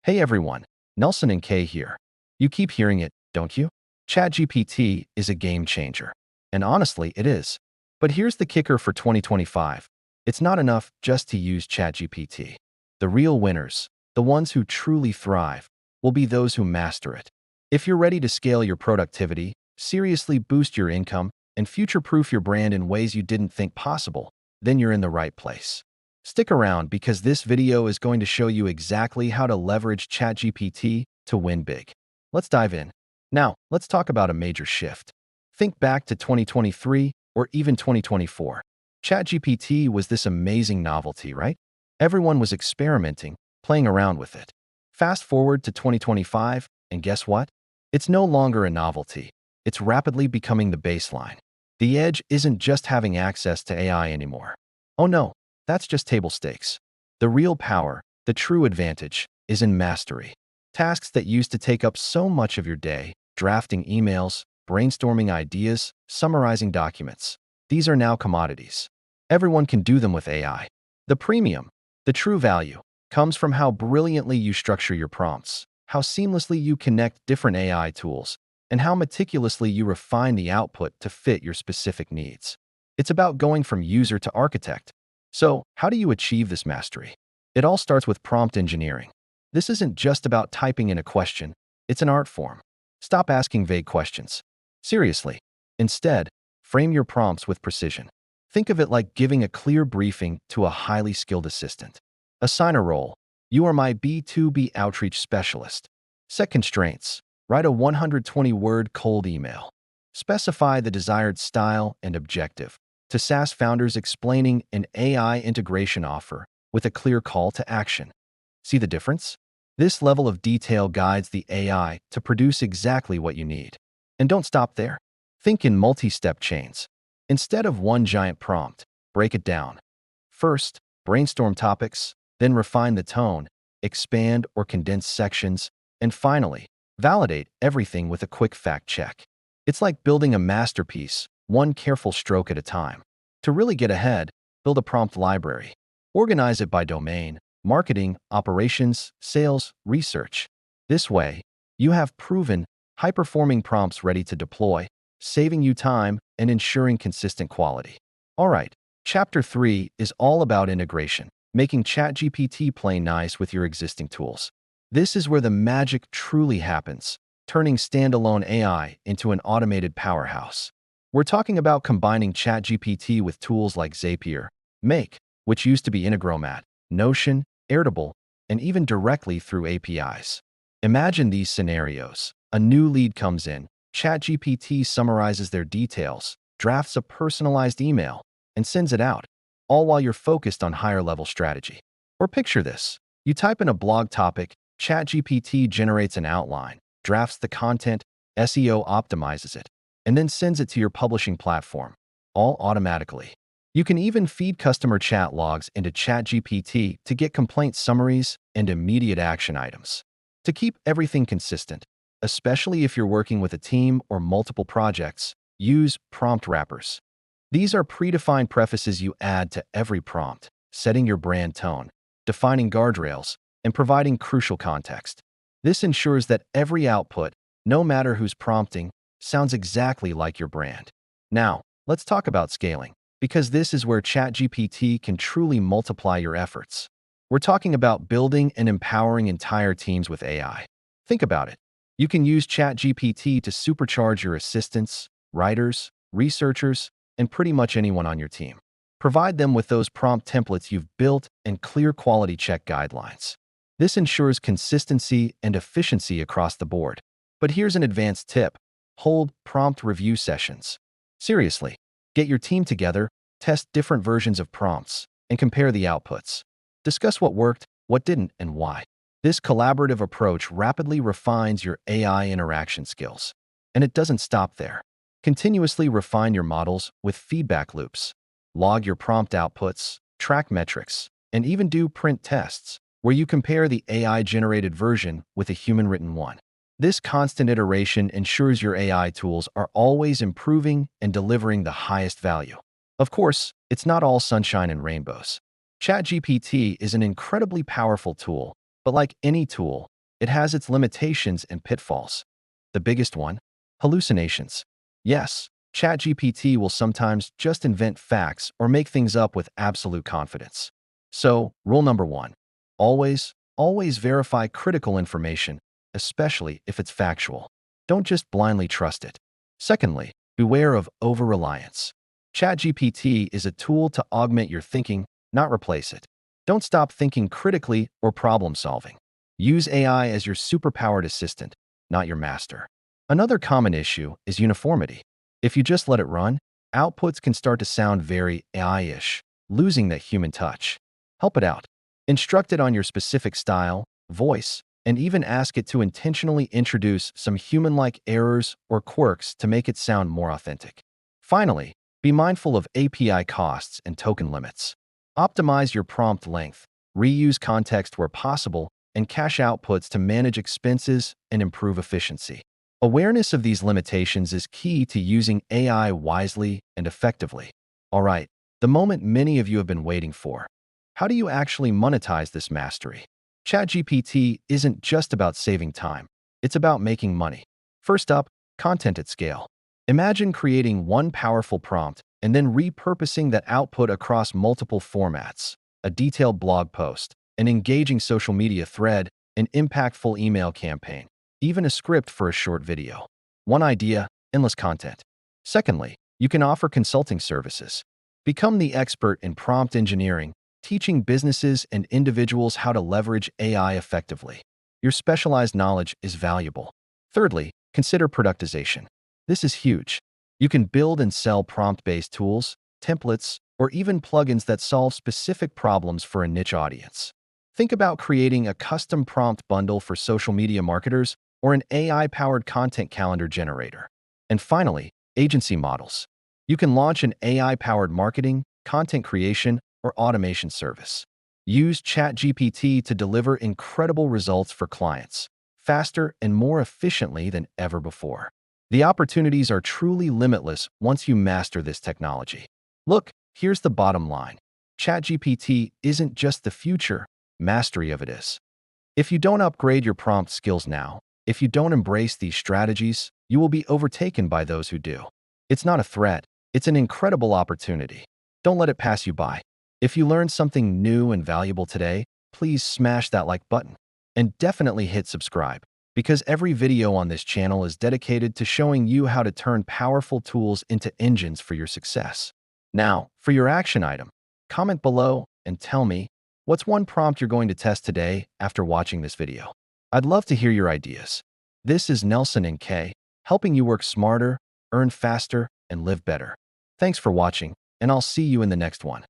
Hey everyone, Nelson and Kay here. You keep hearing it, don't you? ChatGPT is a game changer. And honestly, it is. But here's the kicker for 2025. It's not enough just to use ChatGPT. The real winners, the ones who truly thrive, will be those who master it. If you're ready to scale your productivity, seriously boost your income, and future-proof your brand in ways you didn't think possible, then you're in the right place. Stick around because this video is going to show you exactly how to leverage ChatGPT to win big. Let's dive in. Now, let's talk about a major shift. Think back to 2023 or even 2024. ChatGPT was this amazing novelty, right? Everyone was experimenting, playing around with it. Fast forward to 2025, and guess what? It's no longer a novelty. It's rapidly becoming the baseline. The edge isn't just having access to AI anymore. Oh no, that's just table stakes. The real power, the true advantage, is in mastery. Tasks that used to take up so much of your day, drafting emails, brainstorming ideas, summarizing documents, these are now commodities. Everyone can do them with AI. The premium, the true value, comes from how brilliantly you structure your prompts, how seamlessly you connect different AI tools, and how meticulously you refine the output to fit your specific needs. It's about going from user to architect. So, how do you achieve this mastery? It all starts with prompt engineering. This isn't just about typing in a question, it's an art form. Stop asking vague questions. Seriously. Instead, frame your prompts with precision. Think of it like giving a clear briefing to a highly skilled assistant. Assign a role. You are my B2B outreach specialist. Set constraints. Write a 120-word cold email. Specify the desired style and objective. To SaaS founders explaining an AI integration offer with a clear call to action. See the difference? This level of detail guides the AI to produce exactly what you need. And don't stop there. Think in multi-step chains. Instead of one giant prompt, break it down. First, brainstorm topics, then refine the tone, expand or condense sections, and finally, validate everything with a quick fact check. It's like building a masterpiece, one careful stroke at a time. To really get ahead, build a prompt library. Organize it by domain, marketing, operations, sales, research. This way, you have proven, high-performing prompts ready to deploy, saving you time and ensuring consistent quality. All right, Chapter 3 is all about integration, making ChatGPT play nice with your existing tools. This is where the magic truly happens, turning standalone AI into an automated powerhouse. We're talking about combining ChatGPT with tools like Zapier, Make, which used to be Integromat, Notion, Airtable, and even directly through APIs. Imagine these scenarios. A new lead comes in, ChatGPT summarizes their details, drafts a personalized email, and sends it out, all while you're focused on higher-level strategy. Or picture this. You type in a blog topic, ChatGPT generates an outline, drafts the content, SEO optimizes it, and then sends it to your publishing platform, all automatically. You can even feed customer chat logs into ChatGPT to get complaint summaries and immediate action items. To keep everything consistent, especially if you're working with a team or multiple projects, use prompt wrappers. These are predefined prefaces you add to every prompt, setting your brand tone, defining guardrails, and providing crucial context. This ensures that every output, no matter who's prompting, sounds exactly like your brand. Now, let's talk about scaling, because this is where ChatGPT can truly multiply your efforts. We're talking about building and empowering entire teams with AI. Think about it. You can use ChatGPT to supercharge your assistants, writers, researchers, and pretty much anyone on your team. Provide them with those prompt templates you've built and clear quality check guidelines. This ensures consistency and efficiency across the board. But here's an advanced tip. Hold prompt review sessions. Seriously, get your team together, test different versions of prompts, and compare the outputs. Discuss what worked, what didn't, and why. This collaborative approach rapidly refines your AI interaction skills. And it doesn't stop there. Continuously refine your models with feedback loops. Log your prompt outputs, track metrics, and even do print tests, where you compare the AI-generated version with a human-written one. This constant iteration ensures your AI tools are always improving and delivering the highest value. Of course, it's not all sunshine and rainbows. ChatGPT is an incredibly powerful tool, But like any tool, it has its limitations and pitfalls. The biggest one? Hallucinations. Yes, ChatGPT will sometimes just invent facts or make things up with absolute confidence. So, rule number one, always verify critical information, especially if it's factual. Don't just blindly trust it. Secondly, beware of over-reliance. ChatGPT is a tool to augment your thinking, not replace it. Don't stop thinking critically or problem-solving. Use AI as your superpowered assistant, not your master. Another common issue is uniformity. If you just let it run, outputs can start to sound very AI-ish, losing that human touch. Help it out. Instruct it on your specific style, voice, and even ask it to intentionally introduce some human-like errors or quirks to make it sound more authentic. Finally, be mindful of API costs and token limits. Optimize your prompt length, reuse context where possible, and cache outputs to manage expenses and improve efficiency. Awareness of these limitations is key to using AI wisely and effectively. All right, the moment many of you have been waiting for. How do you actually monetize this mastery? ChatGPT isn't just about saving time. It's about making money. First up, content at scale. Imagine creating one powerful prompt and then repurposing that output across multiple formats: a detailed blog post, an engaging social media thread, an impactful email campaign, even a script for a short video. One idea, endless content. Secondly, you can offer consulting services. Become the expert in prompt engineering, teaching businesses and individuals how to leverage AI effectively. Your specialized knowledge is valuable. Thirdly, consider productization. This is huge. You can build and sell prompt-based tools, templates, or even plugins that solve specific problems for a niche audience. Think about creating a custom prompt bundle for social media marketers or an AI-powered content calendar generator. And finally, agency models. You can launch an AI-powered marketing, content creation, or automation service. Use ChatGPT to deliver incredible results for clients, faster and more efficiently than ever before. The opportunities are truly limitless once you master this technology. Look, here's the bottom line. ChatGPT isn't just the future, mastery of it is. If you don't upgrade your prompt skills now, if you don't embrace these strategies, you will be overtaken by those who do. It's not a threat, it's an incredible opportunity. Don't let it pass you by. If you learned something new and valuable today, please smash that like button. And definitely hit subscribe, because every video on this channel is dedicated to showing you how to turn powerful tools into engines for your success. Now, for your action item, comment below and tell me, what's one prompt you're going to test today after watching this video? I'd love to hear your ideas. This is Nelson and Kay, helping you work smarter, earn faster, and live better. Thanks for watching, and I'll see you in the next one.